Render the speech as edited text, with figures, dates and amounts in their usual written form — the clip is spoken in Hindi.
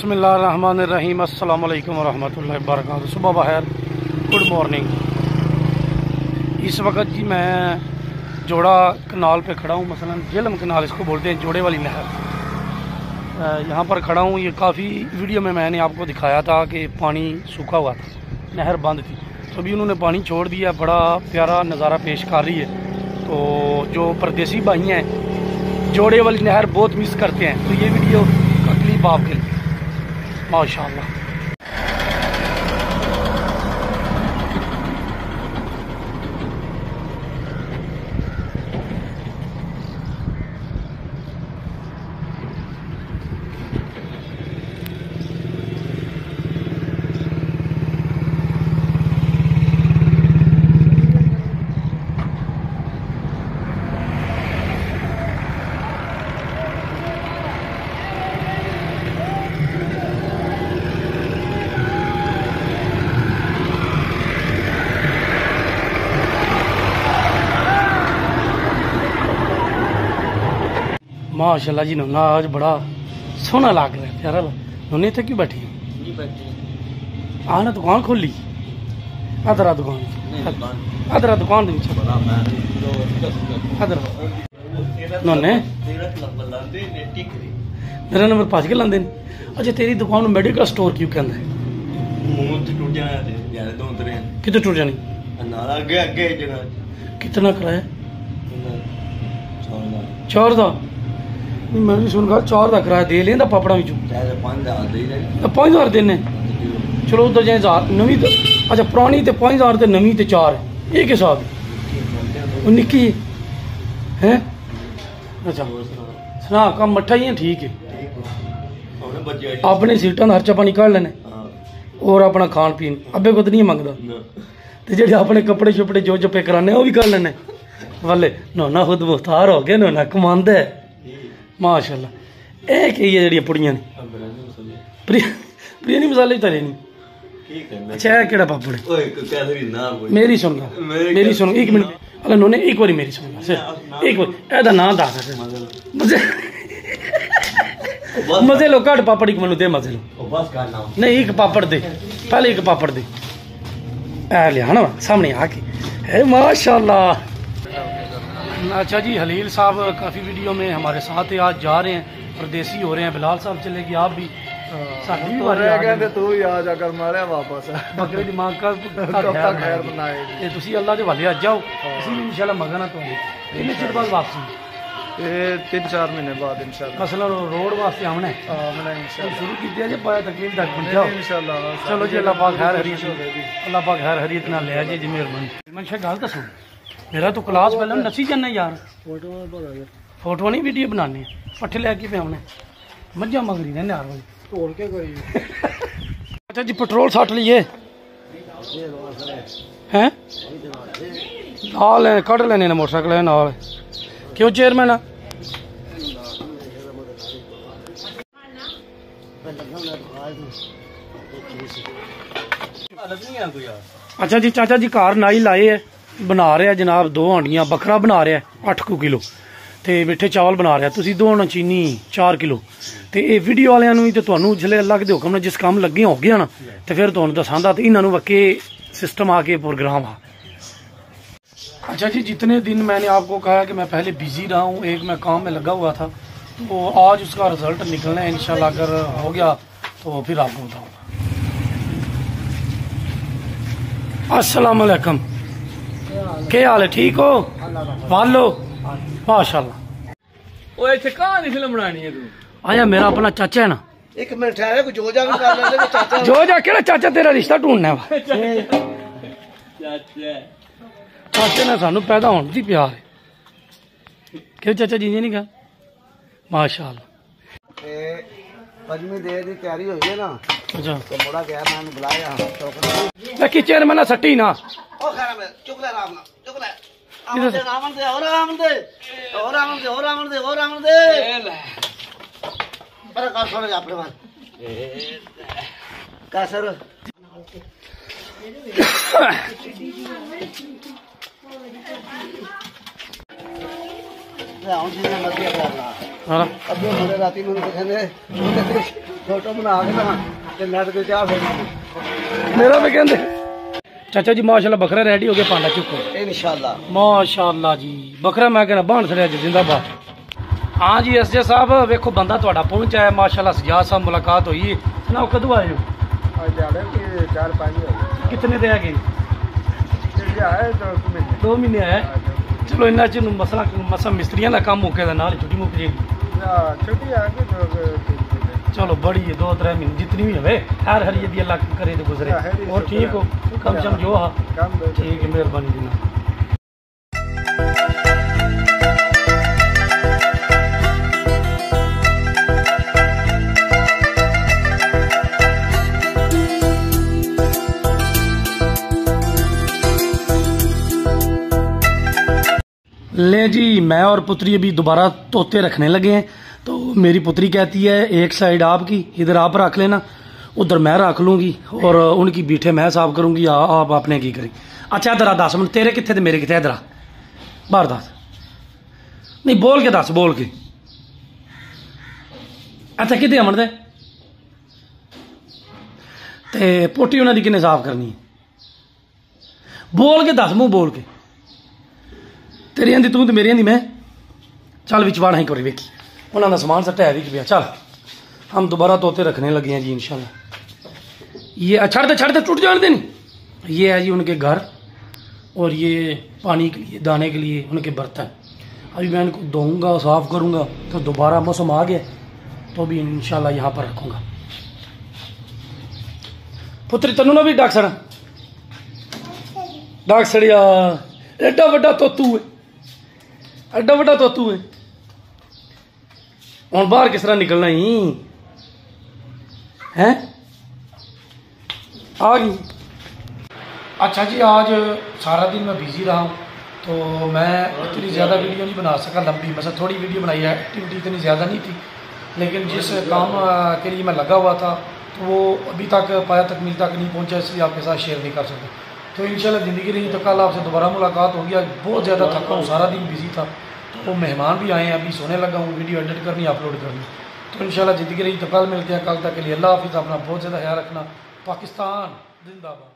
बिस्मिल्लाहिर्रहमानिर्रहीम अस्सलाम वालेकुम वरहमतुल्लाहि वबरकातुहू। सुबह बखैर, गुड मॉर्निंग। इस वक्त जी मैं जोड़ा कनाल पे खड़ा हूँ, मसलन झेलम कनाल इसको बोलते हैं, जोड़े वाली नहर। यहाँ पर खड़ा हूँ। ये काफ़ी वीडियो में मैंने आपको दिखाया था कि पानी सूखा हुआ था, नहर बंद थी, तो अभी उन्होंने पानी छोड़ दिया। बड़ा प्यारा नज़ारा पेश कर रही है। तो जो परदेसी भाई हैं जोड़े वाली नहर बहुत मिस करते हैं, तो ये वीडियो का क्लिप आपके लिए माशाअल्लाह। माशाल्लाह जी, नोना आज बड़ा सोहना लग रहा है, प्यारा। नोने इतने क्यों बैठी आना दुकान खोली? अदरा दुकान अदरा दुकान नोने मेरा नंबर 5 के लाते। अच्छा, तेरी दुकान मेडिकल स्टोर क्यों कहता है? कितने टूट जानी? कितना किराया? 4 का। मैं भी सुन 4 का किराया दे लेंदा पापड़ा में 5,000 देने। चलो उधर जाए 1000 नवी। अच्छा, पुरानी तो 5,000 तो नवी तो 4 एक हिसाब निकी है। अच्छा सुना कम मठा ही है, ठीक है। अपने सीटां खर्चा पानी कर लेने और अपना खान पीन अब्बे को तो नहीं मंगदा, तो जे अपने कपड़े शपड़े जो जपे कराने वो भी कर लेने वाले। नोना खुद मुख्तार हो गया, नोना कमांदा है माशाल्लाह। ए की है जड़ी पुड़ियां ने बिरयानी मसाले तले नहीं। अच्छा है केड़ा पापड़? मेरी सुन एक मिनट। अगर नोने एक बारी मेरी सुन एक बार एदा नाम दस मजे मजे लो घट पापड़ एक मैनू दे मजे लो। नहीं एक पापड़ दे, पहले एक पापड़ दे। ए लिया ना सामने आके है माशाल्लाह। अच्छा जी, हलील साहब काफ़ी वीडियो में हमारे साथ है, आज जा रहे हैं, परदेसी हो रहे हैं। बिलाल साहब चलेगी, आप भी तू ही आ जाकर मारे वापस बकरे दी मां का खैर बनाए तुसी अल्लाह दे हवाले आज जाओ। इंशाल्लाह मगना तो कितने चिर बाद वापसी? 3-4 महीने बाद इंशाल्लाह। मसलन रोड वास्ते आना है शुरू की जे पाया तकलीफ तक पहुंचाओ इंशाल्लाह। चलो जी, अल्लाह पाक खैर हरीत, अल्लाह पाक खैर हरीत ना ले जाए जी, मेहरबानी। मैं गल दसो, मेरा तो क्लास पहले नसी जाना यार, फोटो नहीं वीडियो बनाने, पट्ठे लैके पे आने मझा मगरी ने यार वाली तोड़ के कोई। अच्छा जी, पेट्रोल सट लिए हैं नाल कड़ लेने मोटरसाइकिल नाल। क्यों चेयरमैन? अच्छा जी, चाचा जी घर नाई लाए है, बना रहा जनाब 2 हांडियां बकरा बना रहा 8 किलो, तो मिठे चावल बना रहा। तुसी 2 हांडियां चीनी 4 किलो। तो ये वीडियो वाले तो तुहानू जिसले अल्लाह के हुक्म ने जिस काम लगे हो गया ना, तो फिर तुहानू दसांदा, तो इन्होंने वक्के सिस्टम आके प्रोग्राम आ। अच्छा जी, जितने दिन मैंने आपको कहा कि मैं पहले बिजी रहा हूँ, एक मैं काम में लगा हुआ था, तो आज उसका रिजल्ट निकलना है इंशाल्लाह। अगर हो गया तो फिर आपको बताऊँगा। अस्सलाम वालेकुम, क्या हाल है? ठीक हो? वालो माशाल्लाह। फिल्म बनानी है तू? आया मेरा अपना चाचा है ना। एक मिनट जोजा केड़ा चाचा? तेरा रिश्ता ढूंढना है। चाचे ने सानू पैदा होने दी प्यार है। क्यों चाचा जी नहीं कहा? माशाल्लाह। 5वीं देर की तैयारी हुई है ना। अच्छा तो मुड़ा गया, मैंने बुलाया मैं किचन में ना सट्टी ना। चुप ले राम चुप ले रामन दे रामन दे और रामन दे और रामन दे और रामन दे और रामन दे पर कर छोड़ अपने मान का सर हाँ। अब राती में कहने फोटो बना के ना ते नेट ते चाह फेर मेरा भी कहते चाचा जी माशाल्लाह बकरा रेडी हो गया पांडा चुको इंशाल्लाह माशाल्लाह जी बकरा मैं कहना बाण छड़िया जी जिंदाबाद। हाँ जी एस जे साहब वेखो बंदा थोड़ा पहुंचा है माशाल्लाह सजाद साहब मुलाकात हुई है सुनाओ कदों आए हो? 4-5 कितने दे गए? 2 महीने आए। चलो इन्ना चीज मसा मिस्त्रियों का काम मुके नाल छुट्टी मुक जाएगी। चलो बड़ी है 2-3 महीने जितनी भी हवे हर हरी दी अल्लाह करे तो गुजरे। और ठीक हो कम शम जो हा ठीक है मेहरबानी जी। ले जी मैं और पुत्री अभी दोबारा तोते रखने लगे हैं। तो मेरी पुत्री कहती है एक साइड आपकी इधर आप रख लेना उधर मैं रख लूंगी और उनकी बीठे मैं साफ करूंगी आप आपने की करी। अच्छा इधर 10 मिनट तेरे कितने थे मेरे कितने इधर बाहर दस नहीं बोल के दस बोल के। अच्छा कितने अमन दे ते पोटी उन्होंने किन्ने साफ करनी है बोल के दस मुंह बोल के। तेरी आंदी तू तो मेरी आंदी मैं चल बिच वाड़ा ही करी वेखी उन्होंने समान सट्टा है भी पिया। चल हम दोबारा तोते रखने लगे हैं जी इंशाल्लाह। ये छड़ दे टूट जाने दे नहीं। ये है जी उनके घर और ये पानी के लिए दाने के लिए उनके बर्तन। अभी मैं इनको धोऊंगा साफ करूंगा तो दोबारा मौसम आ गया तो भी इंशाल्लाह यहाँ पर रखूंगा। पुत्री तनु ना भी डाक सड़िया एडा वड्डा तोतू है एडा वड्डा तोतू है हूँ बाहर किस तरह निकलना ही है आ गई। अच्छा जी आज सारा दिन मैं बिजी रहा हूँ तो मैं इतनी ज़्यादा वीडियो नहीं बना सका लंबी मतलब थोड़ी वीडियो बनाई है एक्टिविटी इतनी ज़्यादा नहीं थी लेकिन जिस काम के लिए मैं लगा हुआ था तो वो अभी तक पाया तकमील तक नहीं पहुँचा इसलिए आपके साथ शेयर नहीं कर सकता। तो इंशाल्लाह ज़िंदगी रही तो कल आपसे दोबारा मुलाकात होगी। आज बहुत ज़्यादा थका हूँ सारा दिन बिजी था तो मेहमान भी आए हैं अभी सोने लगा हूँ वीडियो एडिट करनी अपलोड करनी। तो इंशाल्लाह ज़िंदगी रही तो कल मिलते हैं कल तक के लिए अल्लाह हाफिज़। अपना बहुत ज़्यादा ख्याल रखना। पाकिस्तान जिंदाबाद।